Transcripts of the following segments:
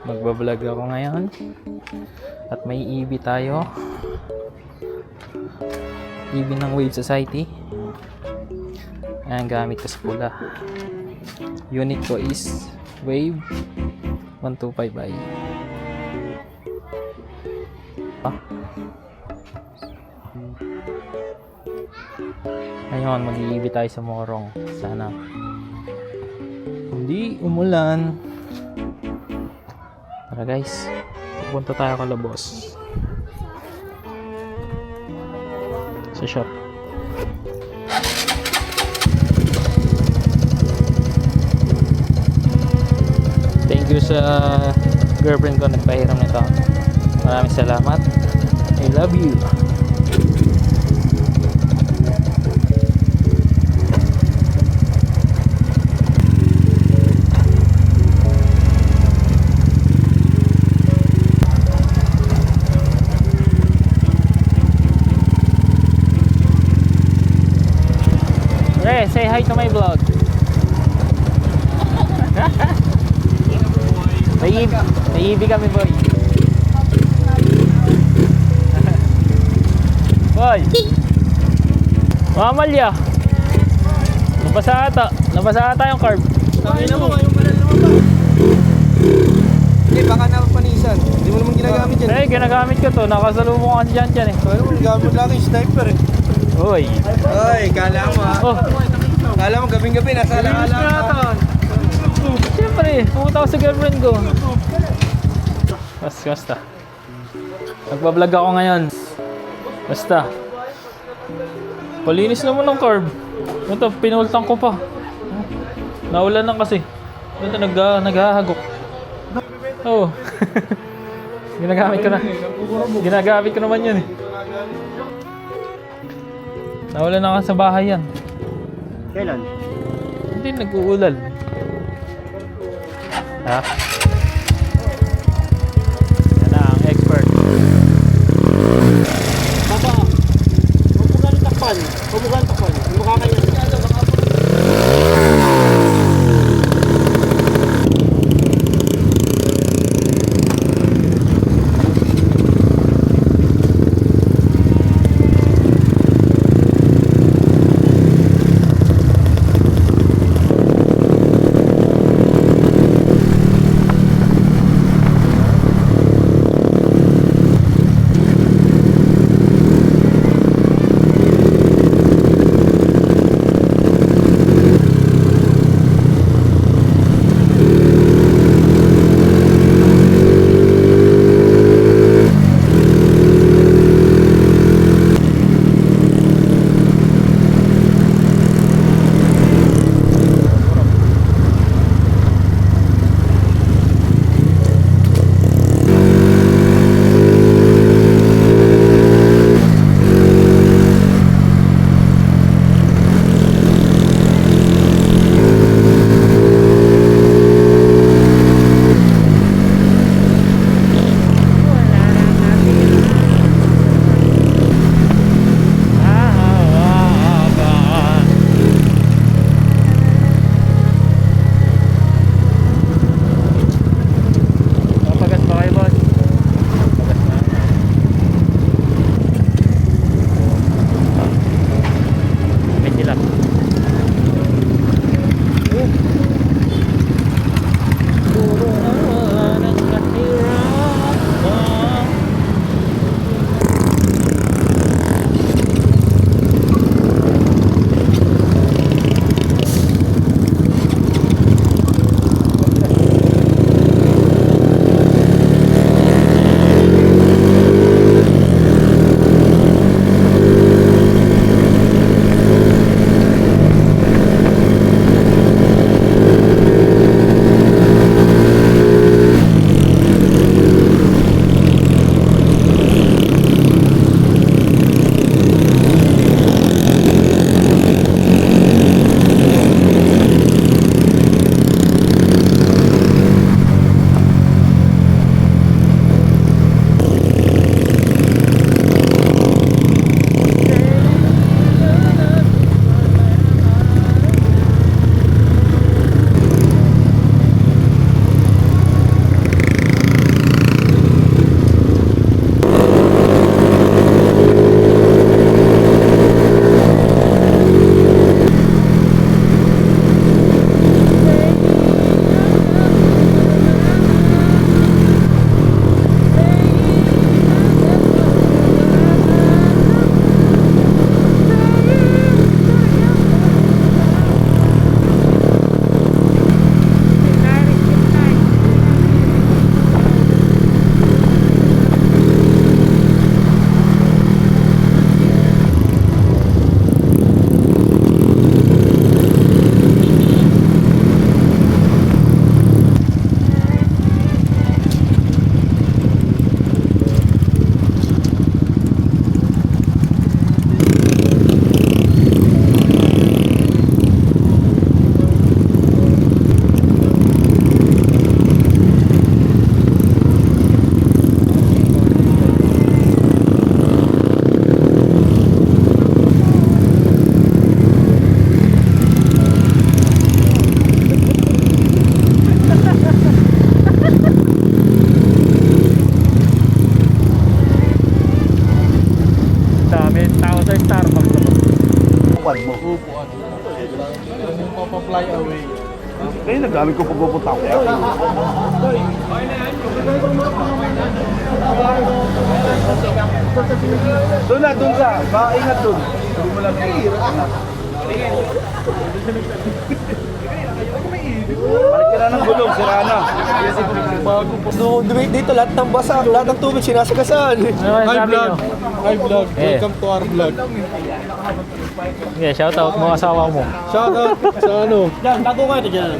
Magbablog ako ngayon. At may EV tayo. EV ng Wave Society. Ayan, gamit ko sa pula. Unit ko is Wave 125i. Ngayon, mag-EV tayo sa Morong. Sana hindi umulan. Tara guys, pupunta tayo kala boss sa shop. Thank you sa girlfriend ko nagpahiram nito. Maraming salamat. I love you. Hey, say hi to my vlog. Naiibi kami, boy. Boy. Mamalya. Nabasa ata yung carb. Tangina mo, yung kanal naman ba? Hindi, baka napapanisan. Hindi mo naman ginagamit yan. Eh, ginagamit ko to. Nakasalubong kasi dyan eh. Ano mo, gamit lang yung sniper eh. Uy. Ay, kala mo ha. Oh, Kala mo gabing-gabi, nasa alaala. siyempre. Pumunta ko sa girlfriend ko. Basta. Nagbablog ako ngayon. Basta. Palinis naman ng carb. Ito, pinultang ko pa. Naulan lang kasi. Ito, naghahagok. Oo. Ginagamit ko naman yun eh. Naulan na ka sa bahay yan. Kailan? Hindi, nag-uulan. Ha? Yan na ang expert. Baba, huwag mo ganun takpan. Mukha kayo. Ayun, nagamit ko pagpupunta ko. Doon na, doon sa. Ingat doon. Hindi mo lang balik ka na ng gulong, sira na. No, dito lahat ng basa, lahat ng tubig sinasagasan. Ano ba sabi nyo? Hi vlog, Eh. welcome to our vlog. Okay, shoutout mo asawa mo. Shout out sa ano. Diyan, tago kayo dyan.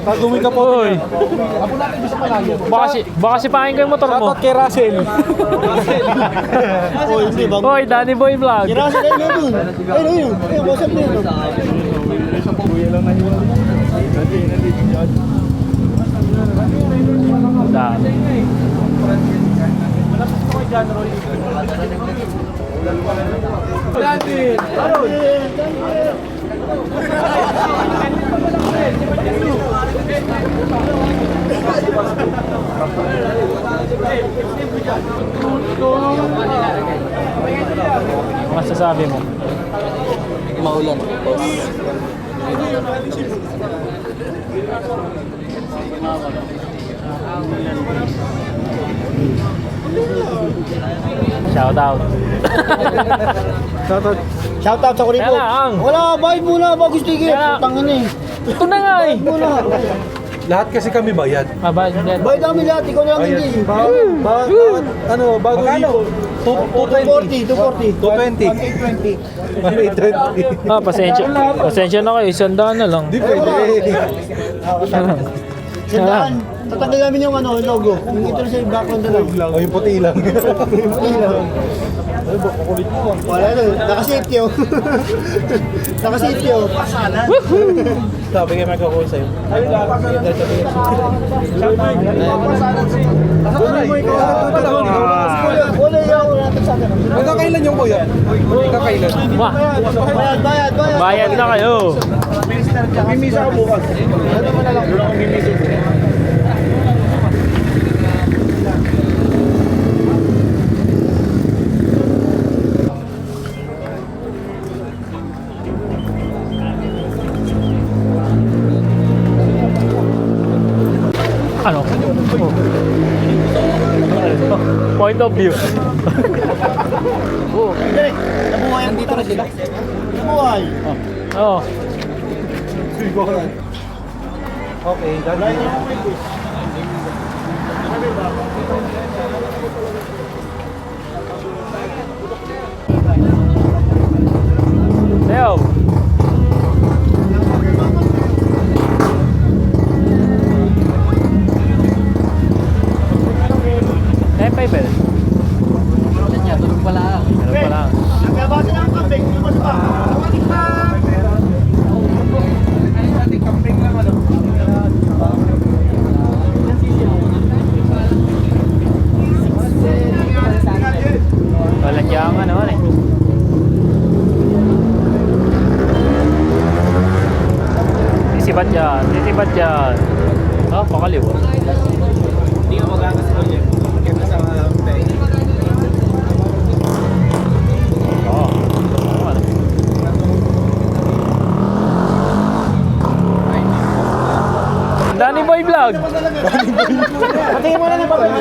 Tagumi ka po. Uy! Baka sipahin ko yung motor Shout mo. out kay Russell. Oh, hindi ba? Hoy, Danny Boy Vlog. Kirasa kayo na dun. Ayun. Ayun, bosan mo yun. Dami. Masasabi mo? Maulan. Shoutout. Shout out sa Kuripo. Kaya lang. Wala, bayad muna bago sticker. Kaya- Tangin eh. Ito na nga eh. Muna. Lahat kasi kami bayad. Mabay, hindi. Bayad namin lahat, ikaw na lang hindi. Ano, bago ipon. 220. 240. 220. 120. Pasensya na kayo, 100 na lang. Di pwede. Sandaan. Tatanggal namin yung ano, yung logo. Yung ito na sa background na lang. O yung puti lang. Wala na, naka-safety oh. Naka-safety oh. Sabi kayo magkakul sa'yo. Wala yung natin sa akin. Magkakailan yung kuya? Magkakailan. Wah, Bayad. bayad na kayo. Mimisa ako bukas. Ano naman na lang. Wala akong mimisa. Ano? Point of view. Dali, nabuhay ang dito na sila. Nabuhay. Oo. Okay, done. Leo. Paper. Tulog pa lang. Nagkabasa na ang camping. Lumos pa. Walang diyang ano eh. Sisibat yan. Ah, pakaliwa. Hindi ka magagas ko niya. Magkita sa Oo. Danny Boy Vlog. Patayin mo na ng papel.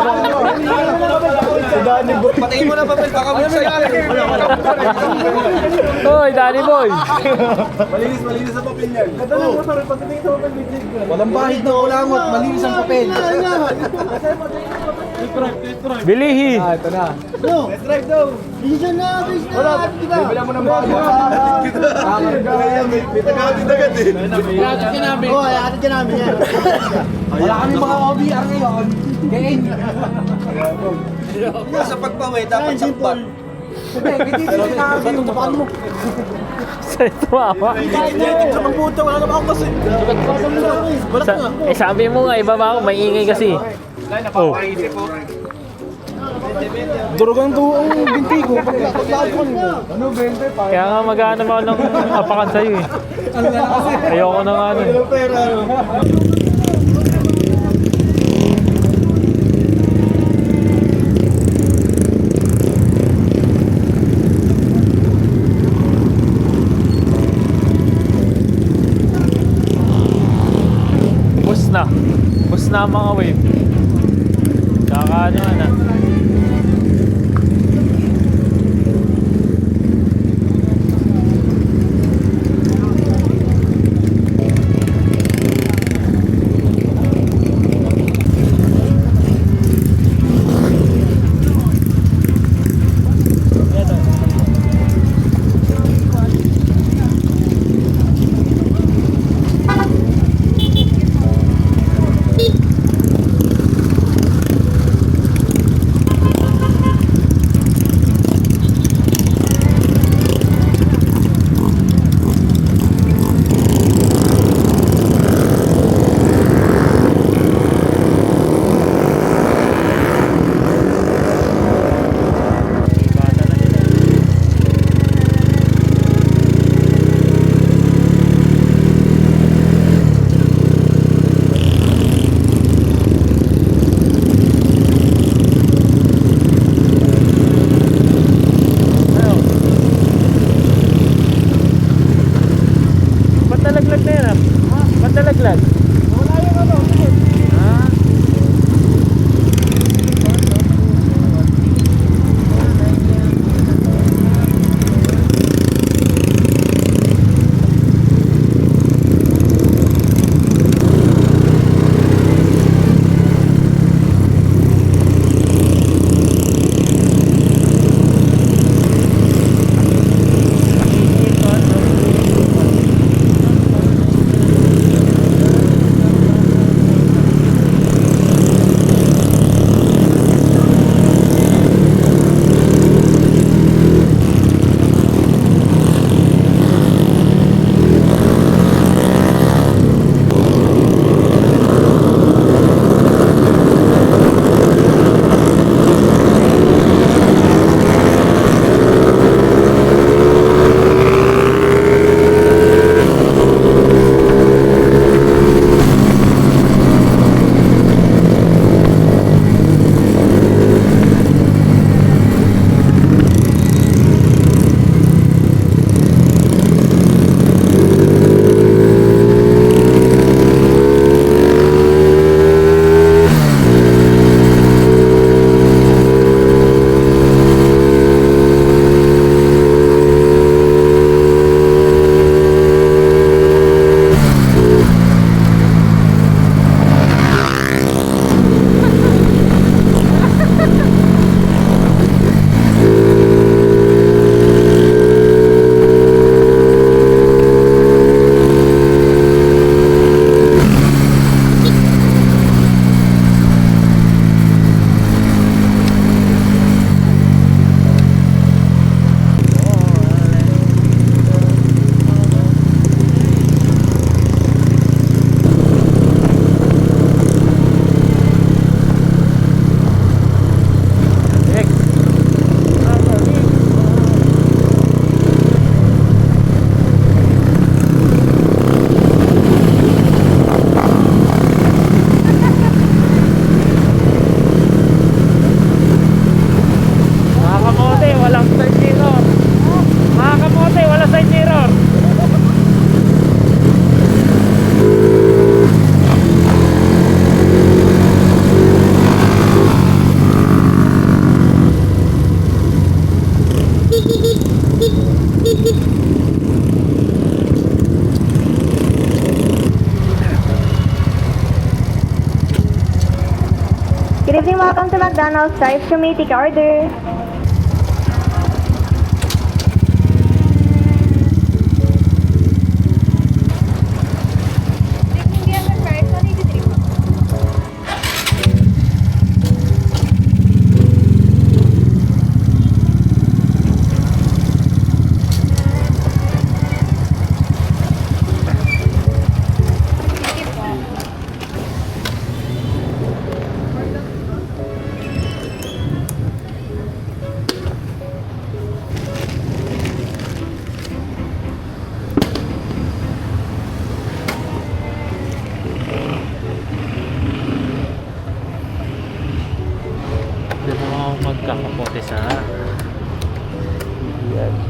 Patayin mo na papel, baka mo sa'yo. Hoy, Danny Boy. Malinis ang papel niyan. Walang bahid na ulangot, malinis ang papel. Bilihi. Ito na. No. Let's drive daw. Bilisan na. Wala. Bilang mo ng bago. May tagatid eh. Oo, atid ka namin yan. Wala kami mga OBR ngayon. Gain. Sa pagpaway, dapat sakpak. Sa tumama. Sa pagputo, wala naman ako kasi. Sabi mo nga, iba ba ako? May ingay kasi. Oh. Durugang ang binti ko. Paglakad ko. Ano, 20? Kaya nga mag-ano ako ng apakan sa'yo eh. Ayoko na nga ano eh. Pera. Bus na. Bus na ang mga wave. Tsaka ano na. Nalaglag na yan ah. Ba't nalaglag? Wala yung ano. Ah. Good evening, welcome to McDonald's. Drive to me, take your order. Hindi mo magkakapote sa... Yan.